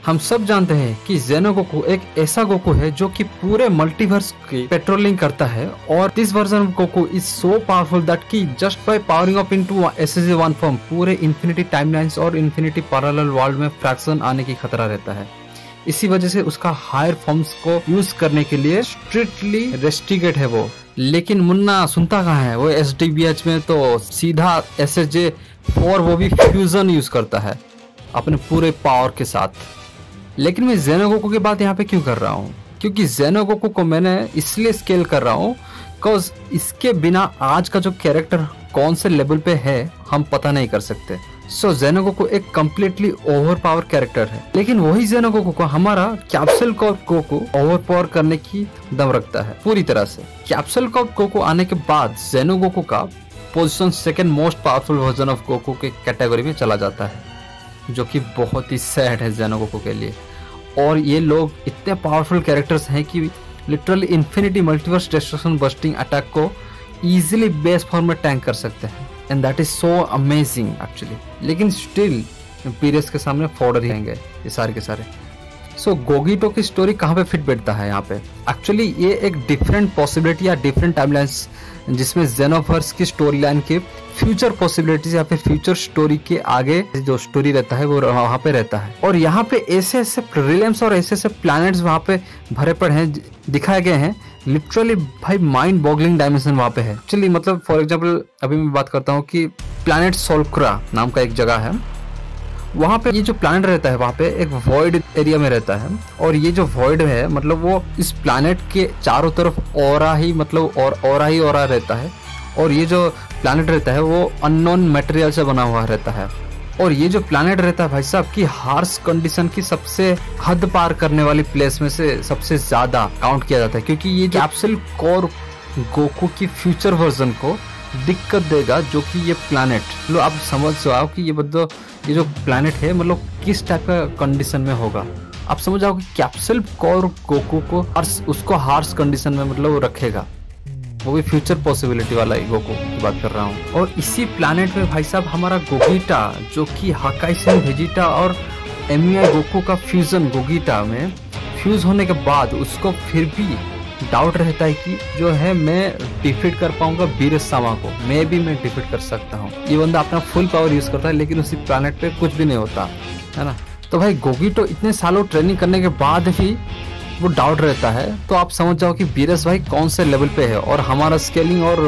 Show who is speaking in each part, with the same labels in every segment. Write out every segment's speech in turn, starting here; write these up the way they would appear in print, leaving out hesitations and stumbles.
Speaker 1: हम सब जानते हैं कि जेनो गोकू एक ऐसा गोकू है जो कि पूरे मल्टीवर्स की पेट्रोलिंग करता है और this version of Goku is so powerful that कि just by powering up into SSJ 1 form पूरे इन्फिनिटी टाइमलाइंस और इन्फिनिटी पैरेलल वर्ल्ड में फ्रैक्शन आने की खतरा रहता है। इसी वजह से उसका हायर फॉर्म्स को यूज करने के लिए स्ट्रिक्टली रेस्ट्रिक्टेड है वो। लेकिन मुन्ना सुनता कहाँ है, वो एसडीबीएच में तो सीधा SSJ-4 वो भी फ्यूजन यूज करता है अपने पूरे पावर के साथ। लेकिन मैं जेनो गोकू की बात यहाँ पे क्यों कर रहा हूँ, क्योंकि जेनो गोकू को मैंने इसलिए स्केल कर रहा हूँ बिकॉज इसके बिना आज का जो कैरेक्टर कौन से लेवल पे है हम पता नहीं कर सकते। सो जेनो गोकू एक कम्प्लीटली ओवर पावर कैरेक्टर है, लेकिन वही जेनो गोकू को हमारा capsule Corp Goku over power करने की दम रखता है पूरी तरह से। कैप्सूल कॉर्प गोकू आने के बाद जेनो गोकू का position second most powerful version of Goku के कैटेगरी में चला जाता है, जो कि बहुत ही सैड है जेनो गोकू के लिए। और ये लोग इतने पावरफुल कैरेक्टर्स हैं कि literally infinity multiverse destruction busting attack को इजीली बेस फॉर्म में टैंक कर सकते हैं and that is so amazing actually. लेकिन स्टिल पीरियस के सामने फॉर्डर ही रहेंगे ये सारे के सारे। सो गोगीटो की स्टोरी कहाँ पे फिट बैठता है यहाँ पे, एक्चुअली ये एक डिफरेंट पॉसिबिलिटी या डिफरेंट टाइमलाइंस जिसमें जेनोवर्स की स्टोरी लाइन के फ्यूचर पॉसिबिलिटीज या फिर फ्यूचर स्टोरी के आगे जो स्टोरी रहता है वो वहाँ पे रहता है। और यहाँ पे ऐसे ऐसे रिलेम्स और ऐसे ऐसे प्लैनेट्स वहाँ पे भरे पड़े हैं, दिखाए गए हैं लिटरली भाई माइंड बॉगलिंग डायमेंशन वहाँ पे है। एक्चुअली मतलब फॉर एग्जाम्पल अभी मैं बात करता हूँ कि प्लैनेट सोल्क्रा नाम का एक जगह है, वहाँ पे ये जो प्लैनेट रहता है वहाँ पे एक वॉइड एरिया में रहता है। और ये जो वॉइड है मतलब वो इस प्लैनेट के चारों तरफ ऑरा ही मतलब ऑरा ही ऑरा रहता है। और ये जो प्लैनेट रहता है वो अननोन मटेरियल से बना हुआ रहता है। और ये जो प्लैनेट रहता है भाई साहब की हार्श कंडीशन की सबसे हद पार करने वाली प्लेस में से सबसे ज्यादा काउंट किया जाता है, क्योंकि ये कैप्सूल कोर गोकू की फ्यूचर वर्जन को दिक्कत देगा, जो कि ये प्लैनेट लो आप समझ जाओ कि ये जो प्लैनेट है मतलब किस टाइप का कंडीशन में होगा। आप समझ जाओ कि कैप्सूल कोर गोकू को उसको हार्श कंडीशन में मतलब रखेगा, वो भी फ्यूचर पॉसिबिलिटी वाला ही गोकू की बात कर रहा हूँ। और इसी प्लैनेट में भाई साहब हमारा गोगीटा जो कि हाकाइसेन वेजिटा और एमिया गोकू का फ्यूजन गोगीटा में फ्यूज होने के बाद उसको फिर भी डाउट रहता है कि जो है मैं डिफीट कर पाऊंगा बीरसामा को, मैं डिफीट कर सकता हूँ। ये बंदा अपना फुल पावर यूज करता है लेकिन उसी प्लैनेट पे कुछ भी नहीं होता है ना। तो भाई गोगीटो इतने सालों ट्रेनिंग करने के बाद भी वो डाउट रहता है, तो आप समझ जाओ कि बीरस भाई कौन से लेवल पे है। और हमारा स्केलिंग और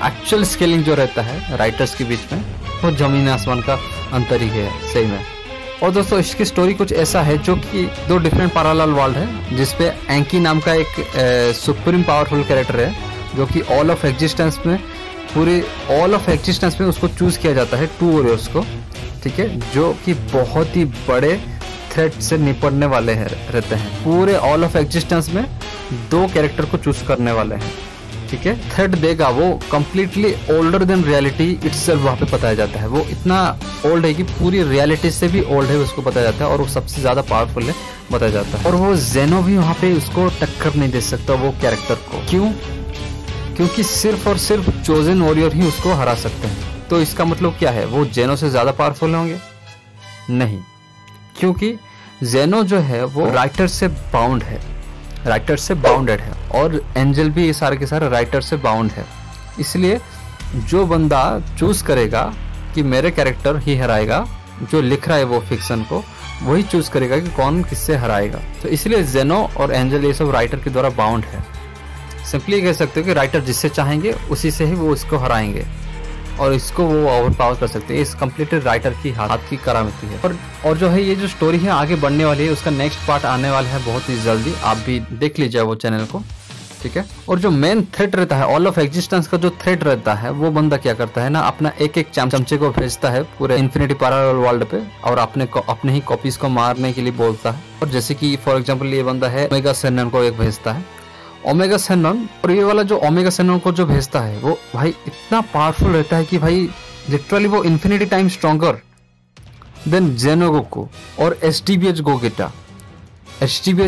Speaker 1: एक्चुअल स्केलिंग जो रहता है राइटर्स के बीच में वो जमीन आसमान का अंतर ही है सही में। और दोस्तों इसकी स्टोरी कुछ ऐसा है जो कि दो डिफरेंट पैरेलल वर्ल्ड है, जिसपे एंकी नाम का एक सुप्रीम पावरफुल कैरेक्टर है जो कि ऑल ऑफ एग्जिस्टेंस में उसको चूज किया जाता है 2 वॉरियर्स को, ठीक है, जो कि बहुत ही बड़े थ्रेट से निपटने वाले हैं रहते हैं। पूरे ऑल ऑफ एग्जिस्टेंस में 2 कैरेक्टर को चूज करने वाले हैं, ठीक है। थ्रेट देगा वो completely older than reality itself वहाँ पे बताया जाता है। वो इतना ओल्ड है कि पूरी रियलिटी से भी ओल्ड है उसको बताया जाता है और वो सबसे ज्यादा पावरफुल है बताया जाता है। और वो जेनो भी वहाँ पे उसको टक्कर नहीं दे सकता वो कैरेक्टर को। क्यों? क्योंकि सिर्फ और सिर्फ चोजन वॉरियर ही उसको हरा सकते हैं। तो इसका मतलब क्या है, वो जेनो से ज्यादा पावरफुल होंगे? नहीं, क्योंकि जेनो जो है वो राइटर से बाउंडेड है और एंजल भी ये सारे के सारे राइटर से बाउंड है। इसलिए जो बंदा चूज करेगा कि मेरे कैरेक्टर ही हराएगा, जो लिख रहा है वो फिक्शन को, वही चूज करेगा कि कौन किससे हराएगा। तो इसलिए जेनो और एंजल ये सब राइटर के द्वारा बाउंड है। सिंपली कह सकते हो कि राइटर जिससे चाहेंगे उसी से ही वो इसको हराएंगे और इसको वो ओवर पावर कर सकते हैं। इस कंप्लीटेड राइटर की हाथ की करामती है। और जो है ये जो स्टोरी है आगे बढ़ने वाली है, उसका नेक्स्ट पार्ट आने वाला है बहुत ही जल्दी, आप भी देख लीजिए वो चैनल को, ठीक है। और जो मेन थ्रेट रहता है ऑल ऑफ एग्जिस्टेंस का जो थ्रेट रहता है, वो बंदा क्या करता है ना, अपना एक चमचे को भेजता है पूरे इन्फिनिटी पैरेलल वर्ल्ड पे और अपने ही कॉपीज को मारने के लिए बोलता है। और जैसे कि फॉर एग्जाम्पल ये बंदा है ओमेगा सेनन को एक भेजता है, ओमेगा सेनन, और ये वाला जो ओमेगा सेनन को जो भेजता है वो भाई इतना पावरफुल रहता है कि भाई लिटरली वो इन्फिनिटी टाइम स्ट्रॉन्गर देन जेनो गोकू और एसटीबीएच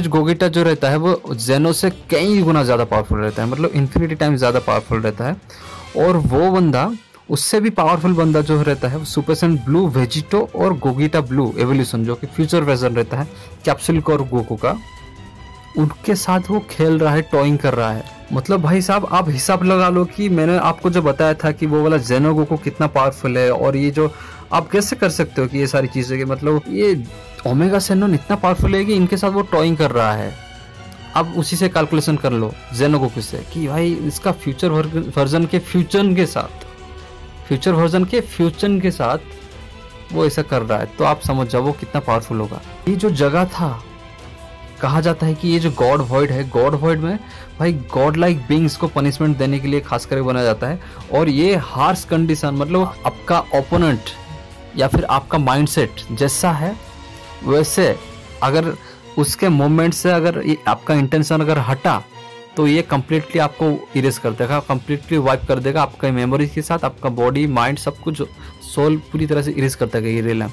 Speaker 1: गोगेटा जो रहता है वो जेनो से कई गुना ज्यादा पावरफुल रहता है, मतलब इन्फिनिटी टाइम ज्यादा पावरफुल रहता है। और वो बंदा उससे भी पावरफुल बंदा जो रहता है वो सुपर सैयन ब्लू वेजिटो और गोगीटा ब्लू एवोल्यूशन जो कि फ्यूचर वर्जन रहता है कैप्सूल और गोकू का, उनके साथ वो खेल रहा है, टॉइंग कर रहा है। मतलब भाई साहब आप हिसाब लगा लो कि मैंने आपको जो बताया था कि वो वाला जेनो गोकू कितना पावरफुल है, और ये जो आप कैसे कर सकते हो कि ये सारी चीजें, मतलब ये ओमेगा सेनोन इतना पावरफुल है कि इनके साथ वो टॉइंग कर रहा है। अब उसी से कैलकुलेशन कर लो जेनो गोकू से कि भाई इसका फ्यूचर वर्जन के फ्यूचर के साथ वो ऐसा कर रहा है, तो आप समझ जाओ वो कितना पावरफुल होगा। ये जो जगह था, कहा जाता है कि ये जो गॉड वॉइड है, गॉड वॉइड में भाई गॉड लाइक बींग्स को पनिशमेंट देने के लिए खास करके बनाया जाता है। और ये हार्श कंडीशन, मतलब आपका ओपोनेंट या फिर आपका माइंडसेट जैसा है वैसे अगर उसके मूवमेंट से अगर आपका इंटेंशन अगर हटा तो ये कम्प्लीटली आपको इरेज कर देगा, कम्प्लीटली वाइप कर देगा आपका मेमोरी के साथ, आपका बॉडी माइंड सब कुछ सोल पूरी तरह से इरेज कर देगा ये रिलैम।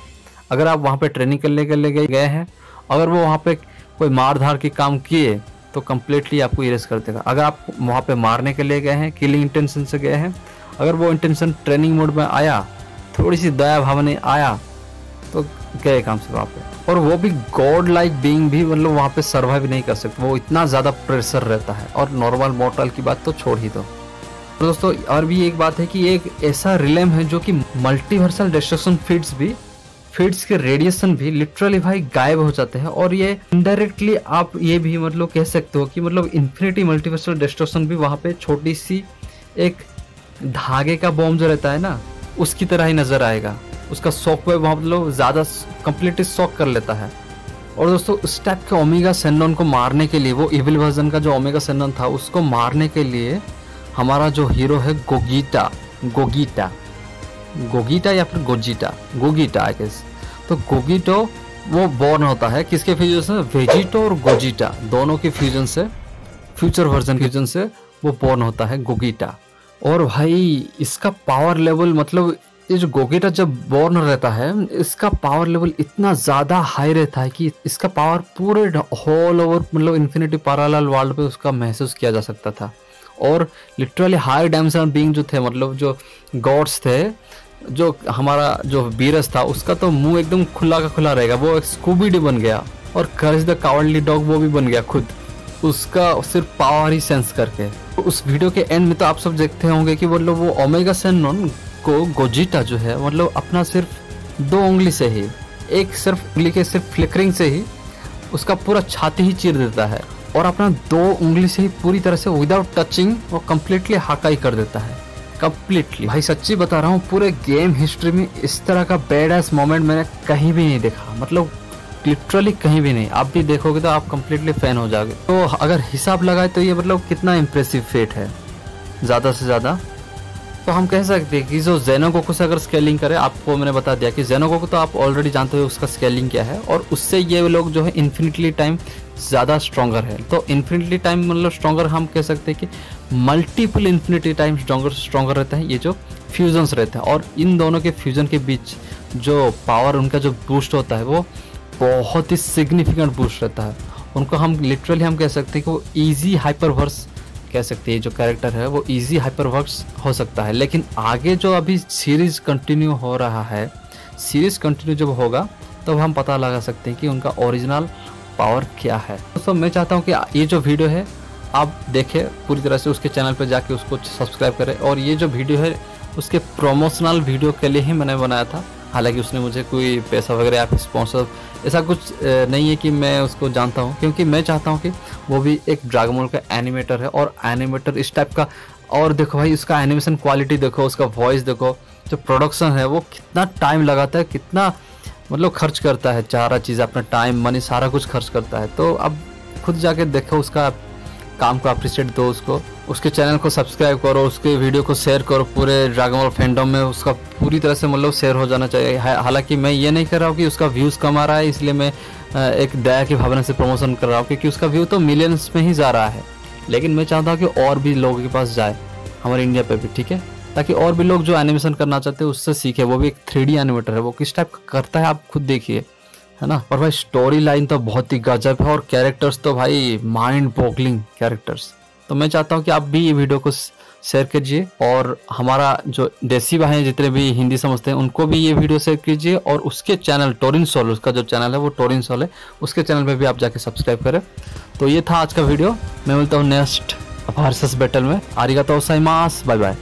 Speaker 1: अगर आप वहाँ पे ट्रेनिंग करने के लिए गए हैं, अगर वो वहाँ पे कोई मार धार के काम किए तो कम्प्लीटली आपको इरेज कर देगा। अगर आप वहाँ पे मारने के लिए गए हैं, किलिंग इंटेंशन से गए हैं, अगर वो इंटेंशन ट्रेनिंग मोड में आया, थोड़ी सी दया भावना आया तो गए काम से वहाँ पे। और वो भी गॉड लाइक बीइंग भी मतलब वहाँ पे सर्वाइव नहीं कर सकते, वो इतना ज़्यादा प्रेशर रहता है। और नॉर्मल मॉर्टल की बात तो छोड़ ही दो। तो दोस्तों और भी एक बात है कि एक ऐसा रिलेम है जो कि मल्टीवर्सल डिस्ट्रक्शन फीड्स के रेडिएशन भी लिटरली भाई गायब हो जाते हैं। और ये इनडायरेक्टली आप ये भी मतलब कह सकते हो कि मतलब इन्फिनिटी मल्टीवर्सल डिस्ट्रक्शन भी वहाँ पे छोटी सी एक धागे का बॉम्ब जो रहता है ना, उसकी तरह ही नजर आएगा। उसका शॉक वेव वहाँ मतलब ज़्यादा कम्प्लीटली शॉक कर लेता है। और दोस्तों उस टाइप के ओमेगा सेनोन को मारने के लिए, वो इविल वर्जन का जो ओमेगा सेनोन था उसको मारने के लिए हमारा जो हीरो है गोगीटा या फिर गोगीटा आई गेस। तो गोगीटो वो बॉर्न होता है किसके फ्यूजन से, वेजिटो और गोजिटा दोनों के फ्यूजन से, फ्यूचर वर्जन फ्यूजन से वो बॉर्न होता है गोगीटा। और भाई इसका पावर लेवल, मतलब ये जो गोगीटा जब बॉर्न रहता है इसका पावर लेवल इतना ज़्यादा हाई रहता है कि इसका पावर पूरे होल ओवर मतलब इन्फिनिटी पैरेलल वर्ल्ड पे उसका महसूस किया जा सकता था। और लिटरली हाई डायमेंशनल बीइंग जो थे, मतलब जो गॉड्स थे, जो हमारा जो बीरस था उसका तो मुंह एकदम खुला का खुला रहेगा, वो एक स्कूबी डी बन गया। और करेज द कावर्डली डॉग वो भी बन गया खुद, उसका सिर्फ पावर ही सेंस करके। उस वीडियो के एंड में तो आप सब देखते होंगे कि मतलब वो ओमेगा सेनोन को गोजिटा जो है मतलब अपना सिर्फ 2 उंगली से ही, एक सिर्फ उंगली के सिर्फ फ्लिकरिंग से ही उसका पूरा छाती ही चीर देता है, और अपना 2 उंगली से ही पूरी तरह से विदाउट टचिंग वो कम्प्लीटली हाकाई कर देता है कम्प्लीटली। भाई सच्ची बता रहा हूँ, पूरे गेम हिस्ट्री में इस तरह का बैड एस मोमेंट मैंने कहीं भी नहीं देखा, मतलब लिटरली कहीं भी नहीं। आप भी देखोगे तो आप कम्प्लीटली फैन हो जाओगे। तो अगर हिसाब लगाए तो ये मतलब कितना इम्प्रेसिव फेट है ज़्यादा से ज़्यादा। तो हम कह सकते हैं कि जो जेनो गोकू से अगर स्केलिंग करें, आपको मैंने बता दिया कि जेनो गोकू तो आप ऑलरेडी जानते हो उसका स्केलिंग क्या है, और उससे ये लोग जो है इन्फिनिटली टाइम ज़्यादा स्ट्रॉन्गर है। तो इन्फिनिटली टाइम मतलब स्ट्रॉन्गर हम कह सकते हैं कि मल्टीपल इन्फिनिटी टाइम स्ट्रॉन्गर रहता है ये जो फ्यूजन्स रहते हैं। और इन दोनों के फ्यूजन के बीच जो पावर उनका जो बूस्ट होता है वो बहुत ही सिग्निफिकेंट बूस्ट रहता है। उनको हम लिटरली हम कह सकते हैं कि वो ईजी हाइपरवर्स कह सकते हैं, जो कैरेक्टर है वो इजी हाइपरवर्क्स हो सकता है। लेकिन आगे जो अभी सीरीज कंटिन्यू हो रहा है, सीरीज कंटिन्यू जब होगा तब हम पता लगा सकते हैं कि उनका ओरिजिनल पावर क्या है। दोस्तों मैं चाहता हूँ कि ये जो वीडियो है आप देखें पूरी तरह से, उसके चैनल पर जाके उसको सब्सक्राइब करें। और ये जो वीडियो है उसके प्रमोशनल वीडियो के लिए ही मैंने बनाया था, हालांकि उसने मुझे कोई पैसा वगैरह या फिर स्पॉन्सर ऐसा कुछ नहीं है कि मैं उसको जानता हूँ, क्योंकि मैं चाहता हूँ कि वो भी एक ड्रैगन बॉल का एनिमेटर है, और एनिमेटर इस टाइप का। और देखो भाई उसका एनिमेशन क्वालिटी देखो, उसका वॉइस देखो, जो प्रोडक्शन है वो कितना टाइम लगाता है, कितना मतलब खर्च करता है, सारा चीज़ अपना टाइम मनी सारा कुछ खर्च करता है। तो अब खुद जाके देखो उसका काम को, अप्रिशिएट दो उसको, उसके चैनल को सब्सक्राइब करो, उसके वीडियो को शेयर करो, पूरे ड्रैगन बॉल फैंडम में उसका पूरी तरह से मतलब शेयर हो जाना चाहिए। हालांकि मैं ये नहीं कर रहा हूँ कि उसका व्यूज़ कम आ रहा है इसलिए मैं एक दया की भावना से प्रमोशन कर रहा हूँ, क्योंकि उसका व्यू तो मिलियंस में ही जा रहा है। लेकिन मैं चाहता हूँ कि और भी लोगों के पास जाए, हमारे इंडिया पे भी, ठीक है, ताकि और भी लोग जो एनिमेशन करना चाहते हैं उससे सीखे। वो भी एक 3D एनिमेटर है, वो किस टाइप का करता है आप खुद देखिए, है ना। और भाई स्टोरी लाइन तो बहुत ही गजब है, और कैरेक्टर्स तो भाई माइंड बॉगलिंग कैरेक्टर्स। तो तो मैं चाहता हूँ कि आप भी ये वीडियो को शेयर कीजिए और हमारा जो देसी भाई हैं जितने भी हिंदी समझते हैं उनको भी ये वीडियो शेयर कीजिए, और उसके चैनल टोरिन सोल, उसका जो चैनल है वो टोरिन सोल है, उसके चैनल पे भी आप जाके सब्सक्राइब करें। तो ये था आज का वीडियो, मैं मिलता हूँ नेक्स्ट वर्सेस बैटल में। आरिगातो गोजाइमासु, बाय बाय।